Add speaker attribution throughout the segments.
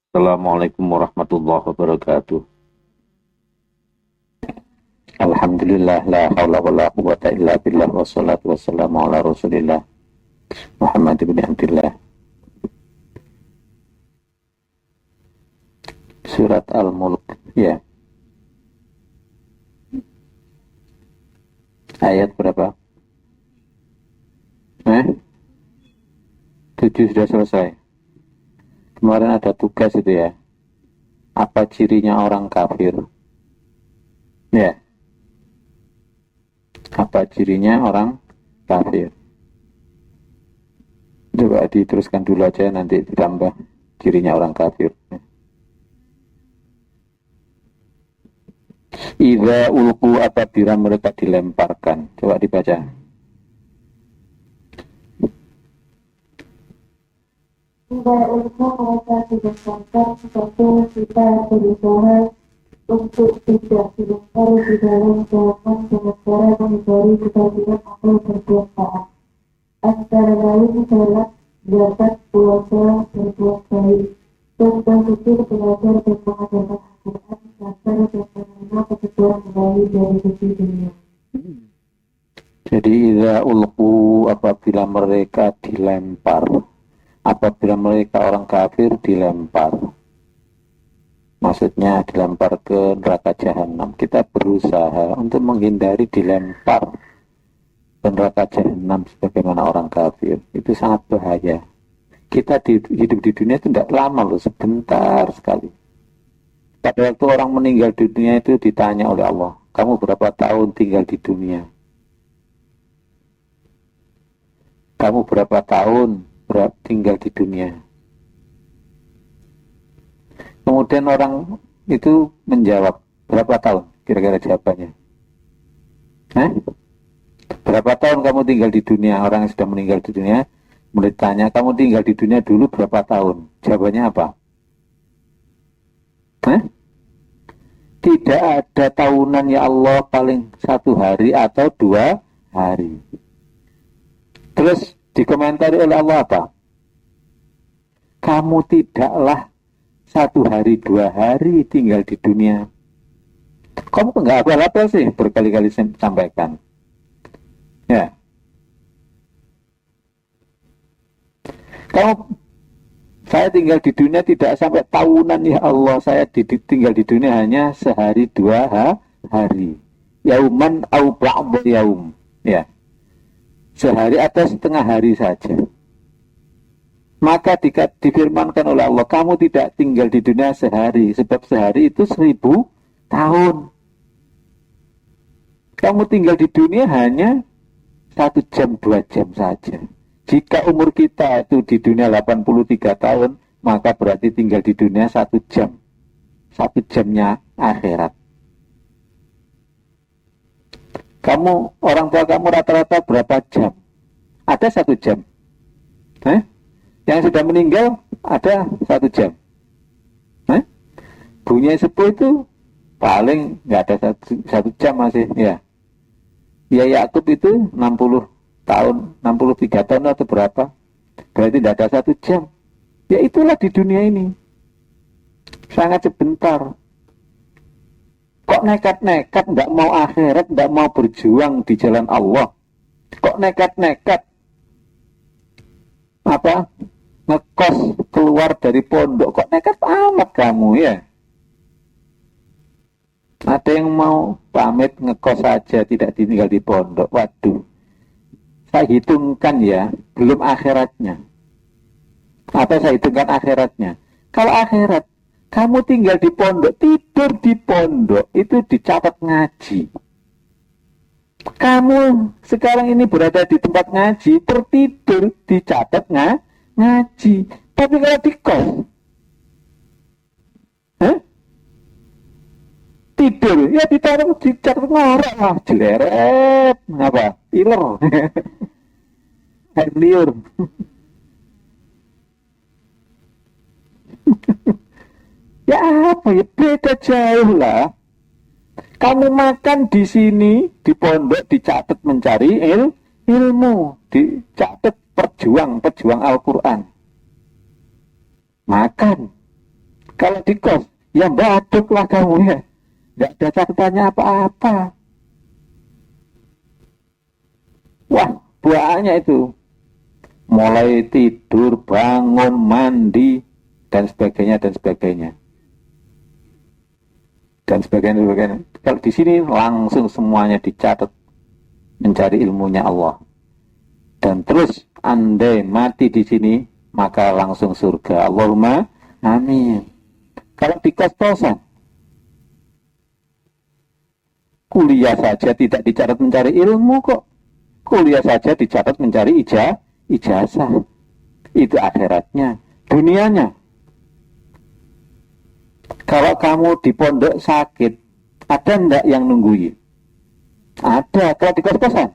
Speaker 1: Assalamualaikum warahmatullahi wabarakatuh. Alhamdulillah la haula wala quwata illa billah wassalatu wassalamu ala Rasulillah Muhammad bin Abdullah. Surat Al-Mulk ya. Ayat berapa? 7 sudah selesai. Kemarin ada tugas itu ya. Apa cirinya orang kafir? Ya. Apa cirinya orang kafir? Coba diteruskan dulu aja, nanti ditambah cirinya orang kafir. Idza ulqu, apabila mereka dilemparkan. Coba dibaca.
Speaker 2: Hingga untuk mereka dilemparkan, sesuatu kita berusaha untuk tidak dilempar di dalam jawaban dengan cara menghindari kebaikan atau berbuat taat. Antara lain salat, zakat, puasa, berbuat baik, dan berpikir belajar dan mengajarkan Al-Quran, sabar dan menerima kebetulan kembali dari sisi dunia.
Speaker 1: Jadi idza ulqu, apabila mereka dilempar, apabila mereka orang kafir dilempar, maksudnya dilempar ke neraka jahanam. Kita berusaha untuk menghindari dilempar ke neraka jahanam sebagaimana orang kafir. Itu sangat bahaya. Kita hidup di dunia itu tidak lama loh, sebentar sekali. Pada waktu orang meninggal di dunia itu ditanya oleh Allah, kamu berapa tahun tinggal di dunia? Kamu berapa tahun tinggal di dunia? Kemudian orang itu menjawab, berapa tahun? Kira-kira jawabannya. Berapa tahun kamu tinggal di dunia? Orang yang sudah meninggal di dunia, mulai tanya, kamu tinggal di dunia dulu berapa tahun? Jawabannya apa? Tidak ada tahunan ya Allah, paling 1 hari atau 2 hari. Terus dikomentari oleh Allah apa? Kamu tidaklah 1 hari 2 hari tinggal di dunia. Kamu enggak apa-apa sih, berkali-kali sampaikan. Ya. Saya tinggal di dunia tidak sampai tahunan ya Allah. Saya tinggal di dunia hanya 1-2 hari. Yauman au ba'd yaum. Ya. Sehari atau setengah hari saja. Maka difirmankan oleh Allah, kamu tidak tinggal di dunia sehari, sebab sehari itu 1000 tahun. Kamu tinggal di dunia hanya 1 jam 2 jam saja. Jika umur kita itu di dunia 83 tahun, maka berarti tinggal di dunia 1 jam. 1 jamnya akhirat. Orang tua kamu rata-rata berapa jam? Ada 1 jam. Yang sudah meninggal ada 1 jam. Bunyi sepuh itu paling nggak ada 1 jam masih. Ya Yakub itu 60 tahun, 63 tahun atau berapa? Berarti tidak ada 1 jam. Ya itulah di dunia ini. Sangat sebentar. Kok nekat-nekat nggak mau akhirat, nggak mau berjuang di jalan Allah? Kok nekat-nekat ngekos keluar dari pondok? Kok nekat amat kamu ya? Ada yang mau pamit ngekos saja, tidak tinggal di pondok. Waduh, saya hitungkan ya, belum akhiratnya. Apa saya hitungkan akhiratnya? Kalau akhirat, kamu tinggal di pondok, tidur di pondok, itu dicatat ngaji. Kamu sekarang ini berada di tempat ngaji, tertidur, dicatat ngaji. Tapi kalau di kos, tidur, ya ditaruh, dicatat ngorok lah, jeleret, piler, air liur. Ya apa ya, beda jauh lah. Kamu makan di sini, di pondok, dicatat mencari ilmu, dicatat pejuang Al-Quran. Makan. Kalau di kos, ya baduk lah kamu ya. Nggak ada catatannya apa-apa. Wah, banyak itu. Mulai tidur, bangun, mandi, dan sebagainya, dan sebagainya. Dan sebagainya, sebagainya. Kalau di sini langsung semuanya dicatat mencari ilmunya Allah. Dan terus andai mati di sini, maka langsung surga. Allahumma amin. Kalau di kos-kosan, kuliah saja tidak dicatat mencari ilmu kok. Kuliah saja dicatat mencari ijazah. Itu akhiratnya. Dunianya, kalau kamu di pondok sakit, ada enggak yang nungguin? Ada. Kalau di kos-kosan,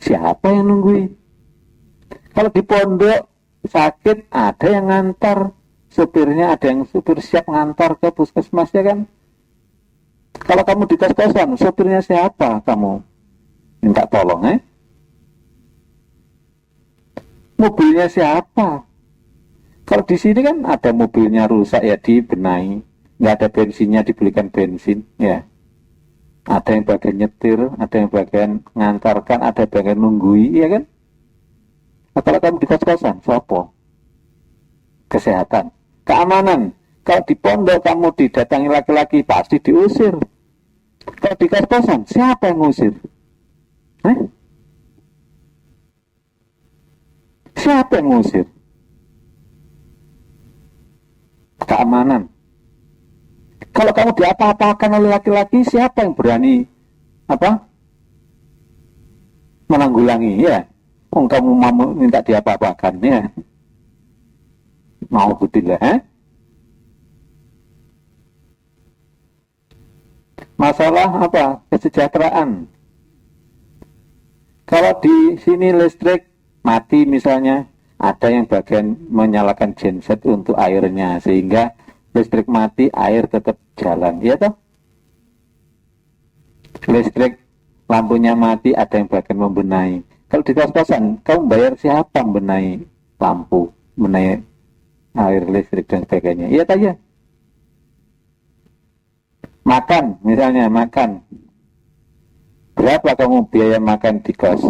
Speaker 1: siapa yang nungguin? Kalau di pondok sakit, ada yang ngantar. Supirnya ada yang supir siap ngantar ke puskesmas ya kan? Kalau kamu di kos-kosan, supirnya siapa kamu? Minta tolong Mobilnya siapa? Kalau di sini kan ada mobilnya rusak ya dibenahi, nggak ada bensinnya dibelikan bensin ya. Ada yang bagian nyetir, ada yang bagian ngantarkan, ada yang bagian nunggui ya kan. Nah, kalau kamu di kos-kosan, siapa? Kesehatan, keamanan. Kalau di pondok kamu didatangi laki-laki pasti diusir. Kalau di kos-kosan siapa yang ngusir? Siapa yang ngusir? Keamanan. Kalau kamu diapa-apakan oleh laki-laki, siapa yang berani menanggulangi ya? Kamu mau minta diapa-apakan ya? Mau betul Masalah kesejahteraan. Kalau di sini listrik mati misalnya, ada yang bagian menyalakan genset untuk airnya, sehingga listrik mati, air tetap jalan, ya toh? Listrik, lampunya mati, ada yang bagian membenahi. Kalau di kos-kosan, kamu bayar siapa membenahi lampu, membenahi air listrik dan sebagainya? Iya tak ya? Makan, misalnya makan. Berapa kamu biaya makan di kos?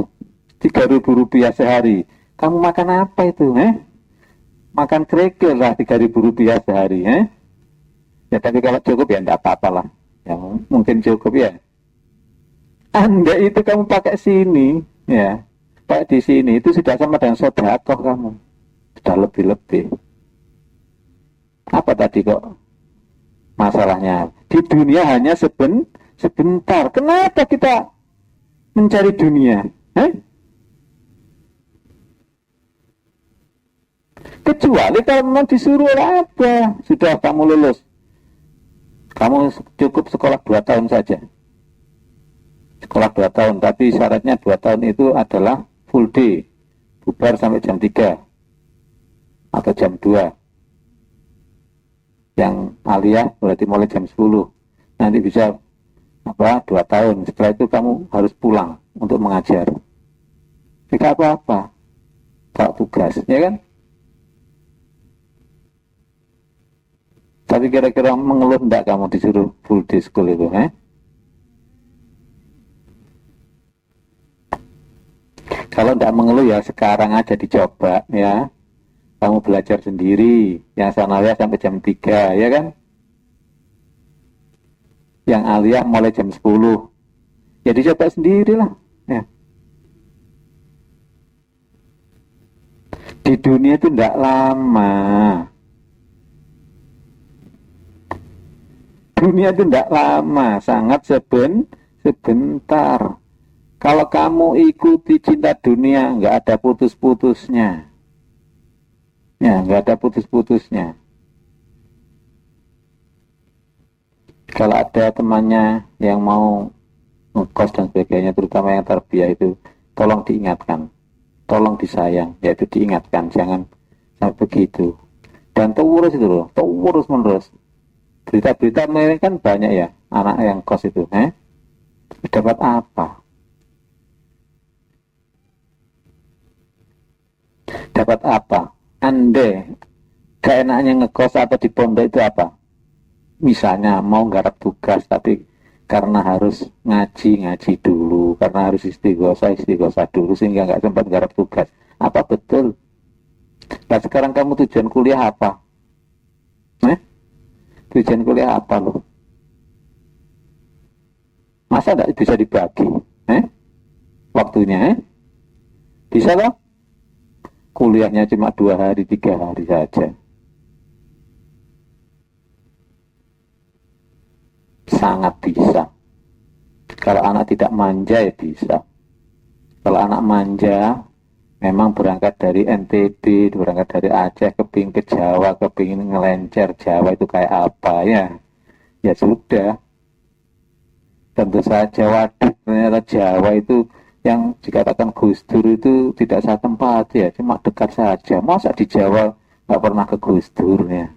Speaker 1: Rp3.000 sehari. Kamu makan apa itu? Makan kerikil lah Rp3.000 sehari. Ya tapi kalau cukup ya enggak apa-apa lah. Ya, mungkin cukup ya. Anda itu kamu pakai sini, ya. Pakai di sini itu sudah sama dengan sedekah kamu. Sudah lebih-lebih. Apa tadi kok masalahnya? Di dunia hanya sebentar. Kenapa kita mencari dunia? Kecuali kalau memang disuruh apa? Sudah kamu lulus. Kamu cukup sekolah 2 tahun saja. Sekolah 2 tahun, tapi syaratnya 2 tahun itu adalah full day. Bubar sampai jam 3 atau jam 2. Yang aliyah berarti mulai jam 10. Nanti bisa 2 tahun. Setelah itu kamu harus pulang untuk mengajar. Tidak apa-apa. Kalau tugas, ya kan? Tapi kira-kira mengeluh enggak kamu disuruh full day school itu, Kalau enggak mengeluh ya sekarang aja dicoba, ya. Kamu belajar sendiri, yang sanawiyah sampai jam 3, ya kan? Yang aliyah mulai jam 10. Ya dicoba sendirilah, ya. Di dunia itu enggak lama. Dunia itu tidak lama, sangat sebentar. Kalau kamu ikuti cinta dunia, nggak ada putus-putusnya. Ya, nggak ada putus-putusnya. Kalau ada temannya yang mau ngekos dan sebagainya, terutama yang tarbiyah itu, tolong diingatkan, tolong disayang, yaitu diingatkan, jangan sampai begitu. Dan terus itu loh, terus menerus. Berita-berita mereka kan banyak ya, anak yang kos itu, dapat apa? Dapat apa? Andai Gak enaknya ngekos atau di pondok itu apa? Misalnya mau garap tugas tapi karena harus ngaji dulu, karena harus istighosah dulu sehingga nggak sempat garap tugas. Apa betul? Nah sekarang kamu tujuan kuliah apa? Tujuan kuliah apa loh? Masa nggak bisa dibagi? Waktunya, bisa loh? Kuliahnya cuma 2 hari, 3 hari saja. Sangat bisa. Kalau anak tidak manja ya bisa. Kalau anak manja, memang berangkat dari NTB, berangkat dari Aceh, kepingin ke Jawa, kepingin ngelencer Jawa itu kayak apa ya? Ya sudah, tentu saja waduh ternyata Jawa itu yang dikatakan Gus Dur itu tidak satu tempat ya, cuma dekat saja. Masa di Jawa nggak pernah ke Gus Dur ya?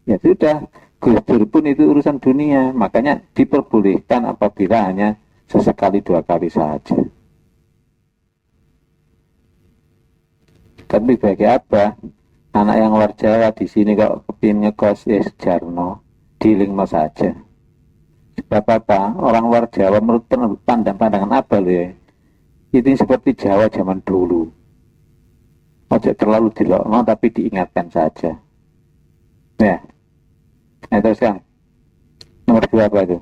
Speaker 1: Ya sudah, Gus Dur pun itu urusan dunia, makanya diperbolehkan apabila hanya sesekali 2 kali saja. Tapi bagi apa? Anak yang luar Jawa di sini kalau kepingin ngekos ya sejarno, dilingno saja. Sebab apa? Orang luar Jawa menurut pandangan apa loh ya? Itu seperti Jawa zaman dulu. Ojo terlalu dilokno tapi diingatkan saja. Ya, terus kan. Nomor 2 apa itu?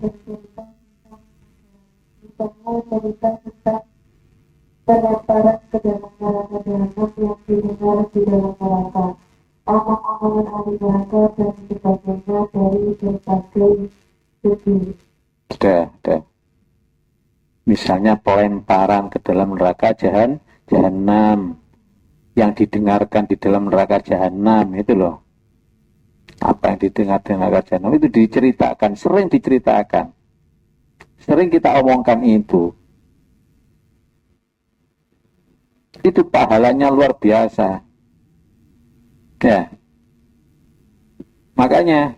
Speaker 2: cerita tentang pengantaran ke dalam neraka jahanam yang didengar di dalam neraka, omong-omongan ahli neraka dan sebagainya dari berbagai segi.
Speaker 1: Sudah. Misalnya pelemparan ke dalam neraka jahanam yang didengarkan di dalam neraka jahanam itu loh. Apa yang didengar di neraka jahanam itu diceritakan, sering diceritakan. Sering kita omongkan itu. Itu pahalanya luar biasa. Ya. Makanya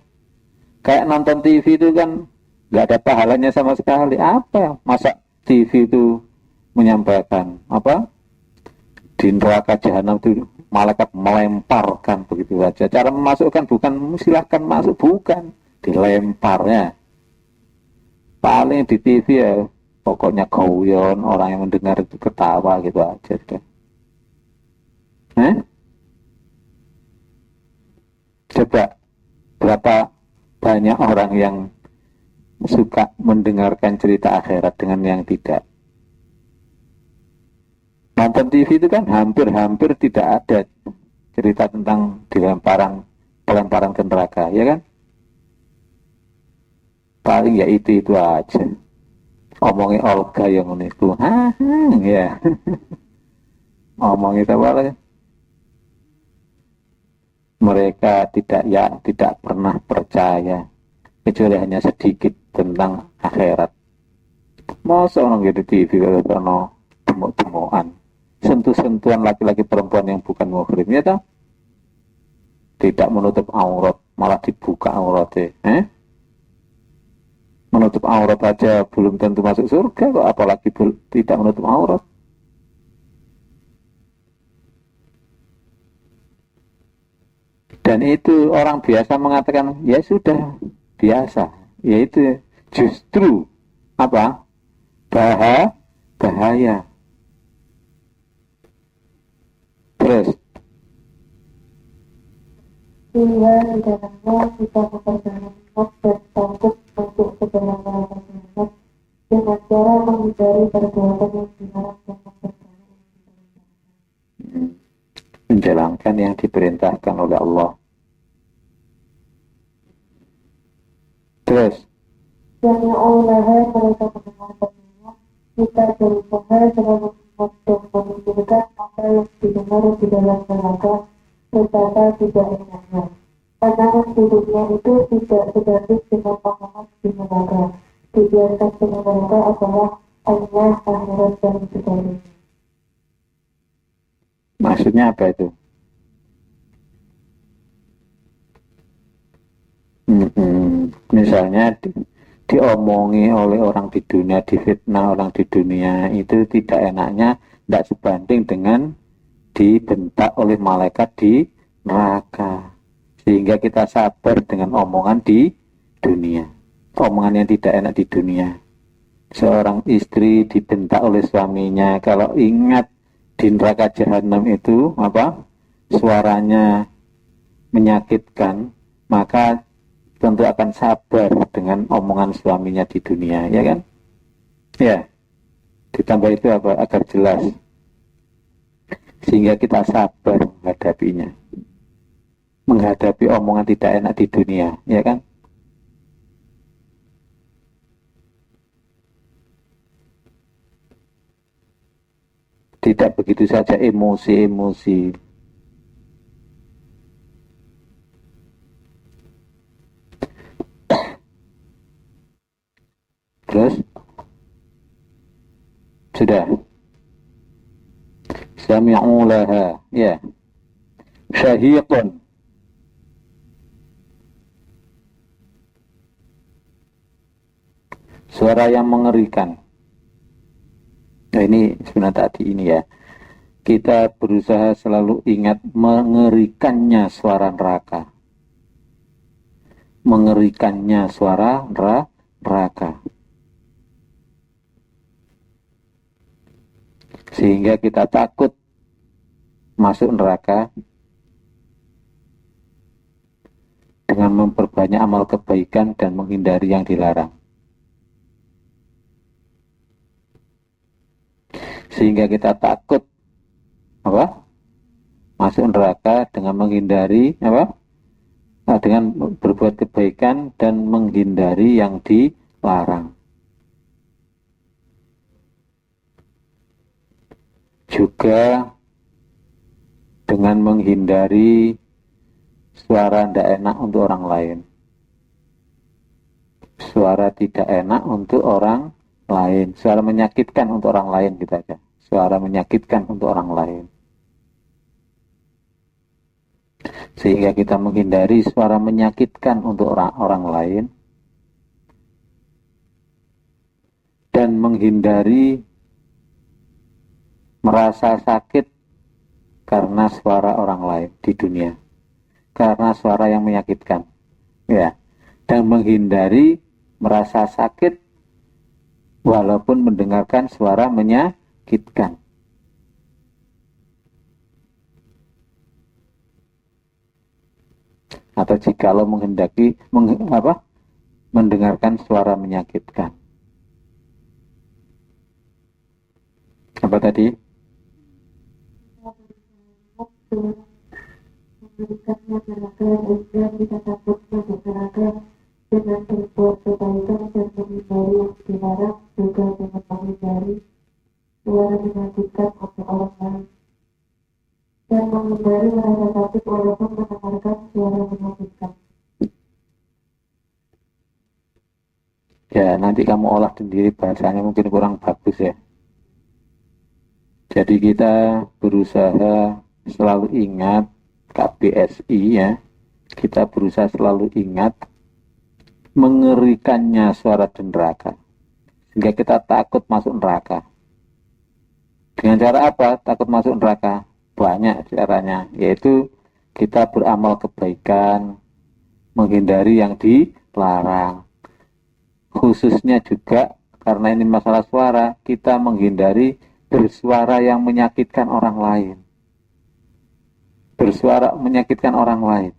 Speaker 1: kayak nonton TV itu kan nggak ada pahalanya sama sekali. Apa? Masa TV itu menyampaikan apa? Di neraka jahanam itu malaikat melemparkan begitu saja. Cara memasukkan bukan silahkan masuk, bukan dilemparnya. Paling di TV ya pokoknya guyon, orang yang mendengar itu ketawa gitu aja. Coba berapa banyak orang yang suka mendengarkan cerita akhirat dengan yang tidak. Nonton TV itu kan hampir-hampir tidak ada cerita tentang pelemparan ke neraka, ya kan? Paling ya itu aja. Omongin Olga yang uniku, ya. Omongin apa lagi? Mereka tidak pernah percaya kecuali hanya sedikit tentang akhirat. Masa orang gitu TV kalau kono temuk-temukan, sentuh-sentuhan laki-laki perempuan yang bukan muhrim, ya toh? Tidak menutup aurat, malah dibuka auratnya. Menutup aurat aja belum tentu masuk surga kok, apalagi tidak menutup aurat. Dan itu orang biasa mengatakan ya sudah biasa, yaitu justru apa? Bahaya. Terus
Speaker 2: Sehingga di dalamnya kita memperdalam dan takut untuk segala neraka jahanam dengan cara menghindari perbuatan yang dilarang dan memperdalam
Speaker 1: menjalankan yang diperintahkan oleh Allah. Terus
Speaker 2: Jami'ulaha mereka mendengarkannya, kita berusaha selalu untuk menunjukkan apa yang didengar di dalam neraka betapa tidak enaknya. Pandangan di dunia itu tidak sebanding dengan pandangan di neraka. Dibiarkan di neraka adalah Allah, akhirat dan sebagainya.
Speaker 1: maksudnya apa itu? Misalnya diomongi oleh orang di dunia, difitnah orang di dunia, itu tidak enaknya, tidak sebanding dengan dibentak oleh malaikat di neraka. Sehingga kita sabar dengan omongan di dunia, omongan yang tidak enak di dunia. Seorang istri dibentak oleh suaminya, kalau ingat di neraka jahanam itu apa? Suaranya menyakitkan, maka tentu akan sabar dengan omongan suaminya di dunia, ya kan? Ya, ditambah itu apa? Agar jelas, sehingga kita sabar menghadapi omongan tidak enak di dunia, ya kan? Tidak begitu saja emosi-emosi. Terus sudah sami'u laha, ya, syahiqun, suara yang mengerikan. Nah, ini sebenarnya tadi ini ya, kita berusaha selalu ingat mengerikannya suara neraka, mengerikannya suara neraka, sehingga kita takut masuk neraka dengan memperbanyak amal kebaikan dan menghindari yang dilarang. Sehingga kita takut apa? Masuk neraka dengan menghindari apa? Nah, dengan berbuat kebaikan dan menghindari yang dilarang. Juga dengan menghindari suara tidak enak untuk orang lain. Suara tidak enak untuk orang lain, suara menyakitkan untuk orang lain gitu aja. Suara menyakitkan untuk orang lain. Sehingga kita menghindari suara menyakitkan untuk orang lain dan menghindari merasa sakit karena suara orang lain di dunia, karena suara yang menyakitkan, ya, dan menghindari merasa sakit walaupun mendengarkan suara menyakitkan. Atau jikalau menghendaki mendengarkan suara menyakitkan. Apa tadi?
Speaker 2: Memberikannya neraka dan kita takut masuk neraka dengan berbuat kebaikan dan menghindari yang dilarang, juga dengan menghindari suara menyakitkan untuk orang lain dan menghindari merasa sakit walaupun mendengarkan suara menyakitkan.
Speaker 1: Ya, nanti kamu olah sendiri, bahasanya mungkin kurang bagus ya. Jadi kita berusaha selalu ingat KBSI ya. Kita berusaha selalu ingat mengerikannya suara neraka, sehingga kita takut masuk neraka. Dengan cara apa takut masuk neraka? Banyak caranya, yaitu kita beramal kebaikan, menghindari yang dilarang. Khususnya juga karena ini masalah suara, kita menghindari bersuara yang menyakitkan orang lain. Bersuara menyakitkan orang lain.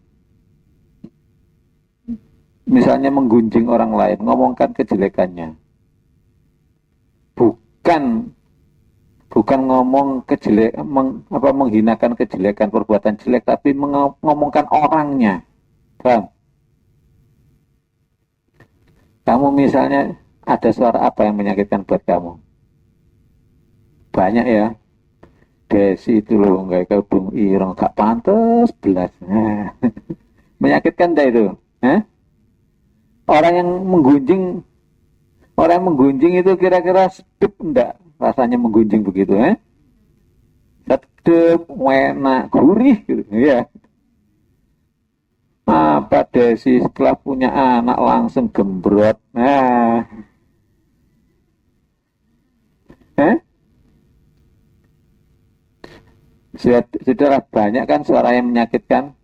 Speaker 1: Misalnya menggunjing orang lain, ngomongkan kejelekannya. Bukan ngomong menghinakan kejelekan perbuatan jelek, tapi ngomongkan orangnya. Paham? Kamu misalnya ada suara apa yang menyakitkan buat kamu? Banyak ya. Desi itu loh, nggak kerudung ireng, gak pantas belas. Nah, menyakitkan dah itu. Orang yang menggunjing itu kira-kira sedep enggak rasanya menggunjing begitu, sedep, enak, gurih gitu, ya. Apa Desi setelah punya anak langsung gembrot. Nah, Sudahlah banyak kan suara yang menyakitkan.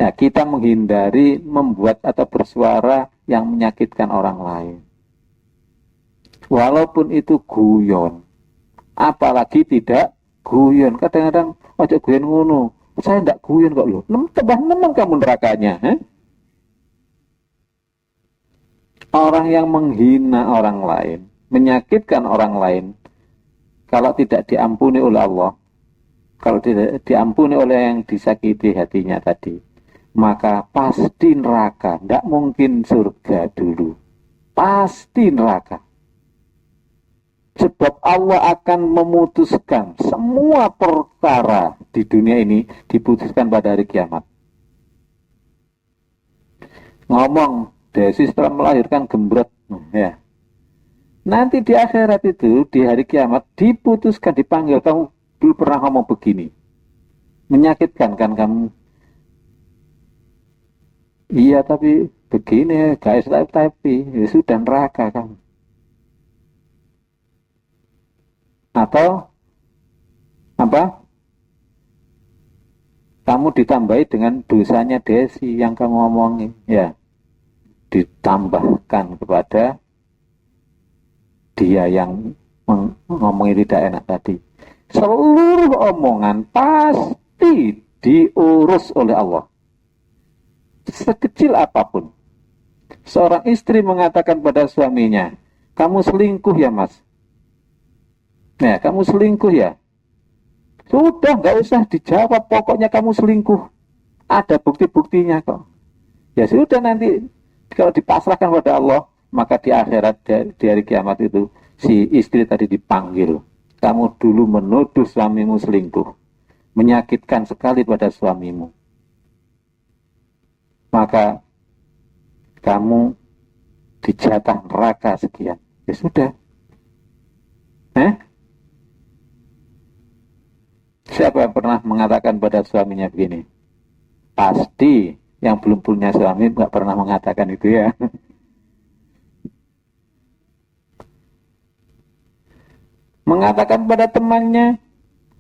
Speaker 1: Nah, kita menghindari membuat atau bersuara yang menyakitkan orang lain. Walaupun itu guyon, apalagi tidak guyon. Kadang-kadang ojo guyon ngono. Saya tidak guyon kok loh. Tebah nemang kamu nerakanya. Orang yang menghina orang lain, menyakitkan orang lain, kalau tidak diampuni oleh Allah, kalau tidak diampuni oleh yang disakiti hatinya tadi, maka pasti neraka. Tidak mungkin surga dulu. Pasti neraka. Sebab Allah akan memutuskan semua perkara di dunia ini diputuskan pada hari kiamat. Ngomong, Desi setelah melahirkan gembrot, ya. Nanti di akhirat itu, di hari kiamat, diputuskan, dipanggil, kamu dulu pernah ngomong begini. Menyakitkan kan kamu? Iya, tapi begini, guys, tapi ya sudah neraka kamu. Atau apa? Kamu ditambahi dengan dosanya Desi yang kamu ngomongin, ya. Ditambahkan kepada dia yang ngomongin tidak enak tadi. Seluruh omongan pasti diurus oleh Allah. Sekecil apapun. Seorang istri mengatakan pada suaminya, kamu selingkuh ya mas? Nah, kamu selingkuh ya? Sudah, nggak usah dijawab, pokoknya kamu selingkuh. Ada bukti-buktinya kok. Ya sudah, nanti kalau dipasrahkan pada Allah, maka di akhirat, di hari kiamat itu, si istri tadi dipanggil. Kamu dulu menuduh suamimu selingkuh. Menyakitkan sekali pada suamimu. Maka kamu dijatah neraka sekian. Ya sudah. Siapa yang pernah mengatakan pada suaminya begini? Pasti yang belum punya suami nggak pernah mengatakan itu ya. Mengatakan pada temannya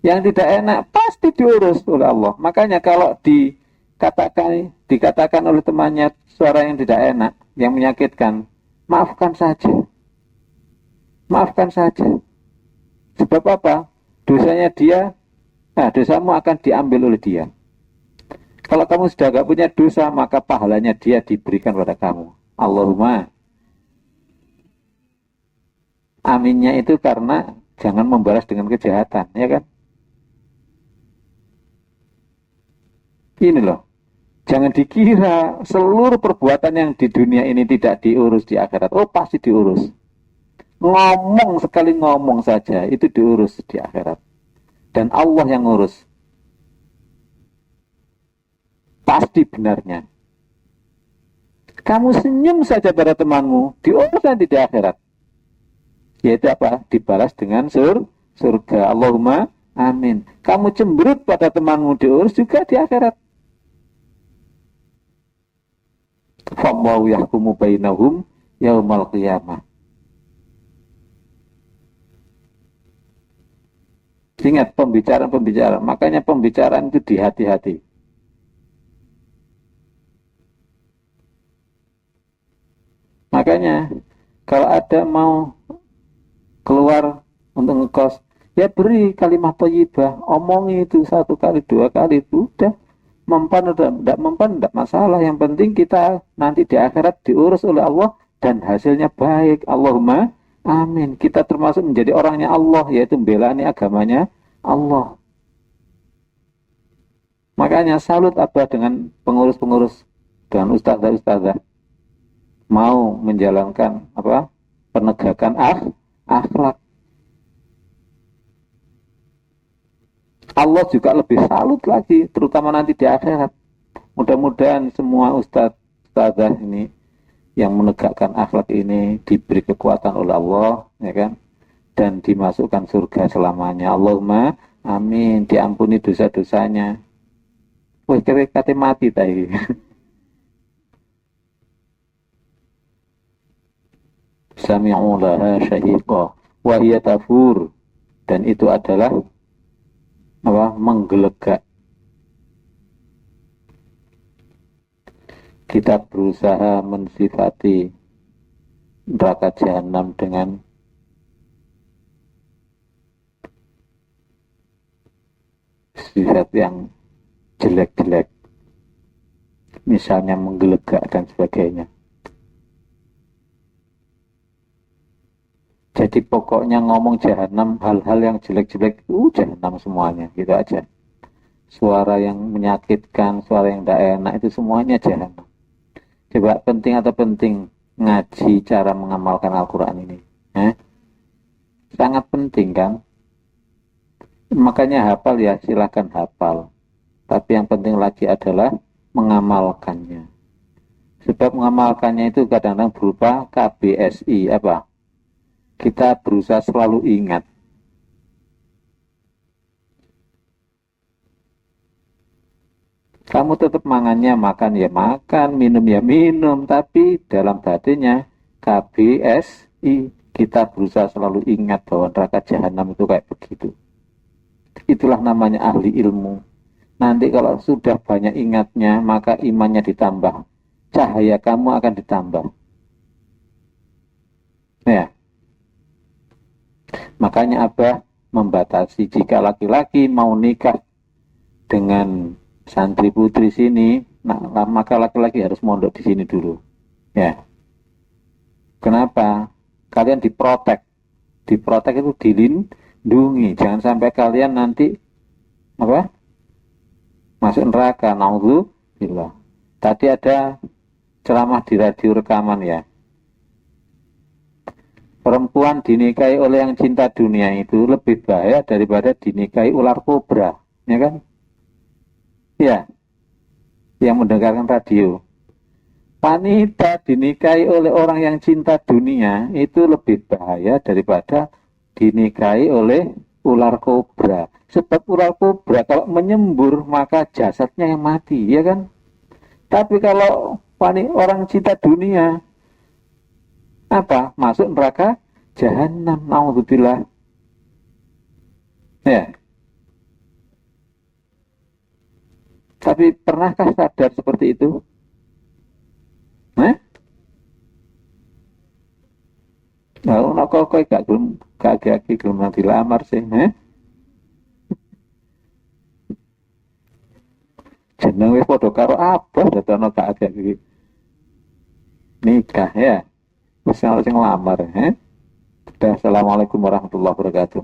Speaker 1: yang tidak enak pasti diurus oleh Allah. Makanya kalau dikatakan oleh temannya suara yang tidak enak, yang menyakitkan, maafkan saja. Maafkan saja. Sebab apa? Dosanya dia, dosamu akan diambil oleh dia. Kalau kamu sudah gak punya dosa, maka pahalanya dia diberikan pada kamu. Allahumma. Aminnya itu karena jangan membalas dengan kejahatan, ya kan? Ini loh. Jangan dikira seluruh perbuatan yang di dunia ini tidak diurus di akhirat. Oh, pasti diurus. Ngomong sekali ngomong saja, itu diurus di akhirat. Dan Allah yang ngurus. Pasti benarnya. Kamu senyum saja pada temanmu, diurus nanti di akhirat. Yaitu apa? Dibalas dengan surga. Allahumma amin. Kamu cemberut pada temanmu, diurus juga di akhirat. Fallahu yahkumu bainahum yaumal qiyamah. Ingat pembicaraan. Makanya pembicaraan itu di hati-hati. Makanya kalau ada mau keluar untuk ngekos, ya beri kalimat thayyibah, omongi itu 1 kali 2 kali, itu udah. Mempan atau tidak mempan tidak masalah. Yang penting kita nanti di akhirat diurus oleh Allah dan hasilnya baik. Allahumma amin. Kita termasuk menjadi orangnya Allah, yaitu membelani agamanya Allah. Makanya salut apa dengan pengurus-pengurus, dengan ustazah-ustazah mau menjalankan apa penegakan akhlak. Allah juga lebih salut lagi, terutama nanti di akhirat. Mudah-mudahan semua ustazah ini yang menegakkan akhlak ini diberi kekuatan oleh Allah, ya kan? Dan dimasukkan surga selamanya. Allahumma amin. Diampuni dosa-dosanya. Wih, kata mati tadi. Sami'u laha syahiqah wa hiya tafur, dan itu adalah Menggelegak. Kita berusaha mensifati neraka jahanam dengan sifat yang jelek-jelek, misalnya menggelegak dan sebagainya. Jadi pokoknya ngomong jahanam, hal-hal yang jelek-jelek, jahanam semuanya, gitu aja. Suara yang menyakitkan, suara yang tidak enak, itu semuanya jahanam. Coba penting atau penting ngaji cara mengamalkan Al-Quran ini. Sangat penting kan? Makanya hafal ya, silahkan hafal. Tapi yang penting lagi adalah mengamalkannya. Sebab mengamalkannya itu kadang-kadang berupa KBSI, apa? Kita berusaha selalu ingat. Kamu tetap makannya makan ya makan, minum ya minum, tapi dalam batinnya KBSI, kita berusaha selalu ingat bahwa neraka jahanam itu kayak begitu. Itulah namanya ahli ilmu. Nanti kalau sudah banyak ingatnya, maka imannya ditambah, cahaya kamu akan ditambah. Ya, makanya Abah membatasi jika laki-laki mau nikah dengan santri putri sini, maka laki-laki harus mondok di sini dulu. Ya. Kenapa? Kalian diprotek. Diprotek itu dilindungi. Jangan sampai kalian nanti masuk neraka. Naudzubillah. Tadi ada ceramah di radio rekaman ya. Perempuan dinikahi oleh yang cinta dunia itu lebih bahaya daripada dinikahi ular kobra, ya kan? Ya, yang mendengarkan radio. Wanita dinikahi oleh orang yang cinta dunia itu lebih bahaya daripada dinikahi oleh ular kobra. Sebab ular kobra kalau menyembur maka jasadnya yang mati, ya kan? Tapi kalau orang cinta dunia masuk neraka jahanam, naudzubillah. Ya. Tapi pernahkah sadar seperti itu? Nah, kok gak gelem dilamar sih, jeneng wis padha karo apa datono gak agak nikah ya. Wis sing lamar, Assalamualaikum warahmatullahi wabarakatuh.